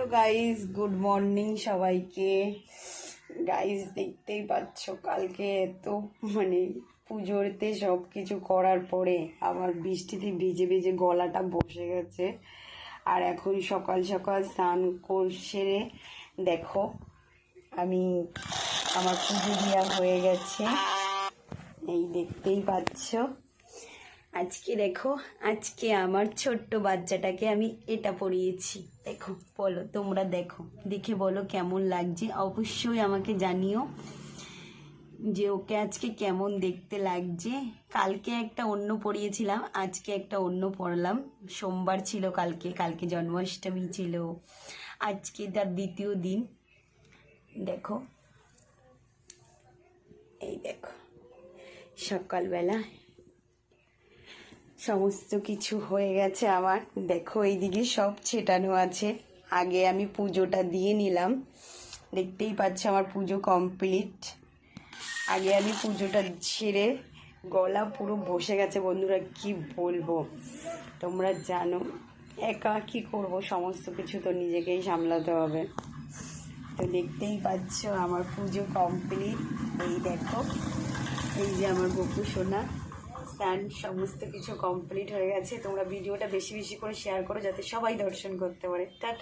Hello guys, good morning সবাইকে। Guys দেখতেই পাচ্ছ কালকে এত পুজোতে সব কিছু করার পরে আবার বৃষ্টিতে ভিজে ভিজে গলাটা বসে গেছে। আর এখন সকাল সকাল স্নান সেরে দেখো আমি আমার পুজো দেওয়া হয়ে গেছে, এই দেখতেই পাচ্ছ। আজকে দেখো, আজকে আমার ছোট্ট বাচ্চাটাকে আমি এটা পরিয়েছি। দেখো, বলো তোমরা, দেখো দেখে বলো কেমন লাগছে। অবশ্যই আমাকে জানিও যে ওকে আজকে কেমন দেখতে লাগছে। কালকে একটা অন্য পরিয়েছিলাম, আজকে একটা অন্য পরলাম। সোমবার ছিল কালকে, কালকে জন্মাষ্টমী ছিল, আজকে তার দ্বিতীয় দিন। দেখো, এই দেখো সকালবেলা সমস্ত কিছু হয়ে গেছে আমার। দেখো এইদিকে সব ছেটানো আছে, আগে আমি পুজোটা দিয়ে নিলাম। দেখতেই পাচ্ছ আমার পুজো কমপ্লিট। আগে আমি পুজোটা ছেড়ে, গলা পুরো বসে গেছে বন্ধুরা, কি বলবো। তোমরা জানো একা কি করব, সমস্ত কিছু তো নিজেকেই সামলাতে হবে। তো দেখতেই পাচ্ছ আমার পুজো কমপ্লিট। এই দেখো, এই যে আমার গপু সোনা, স্নান সমস্ত কিছু কমপ্লিট হয়ে গেছে। তোমরা ভিডিওটা বেশি বেশি করে শেয়ার করো যাতে সবাই দর্শন করতে পারে। টাটা।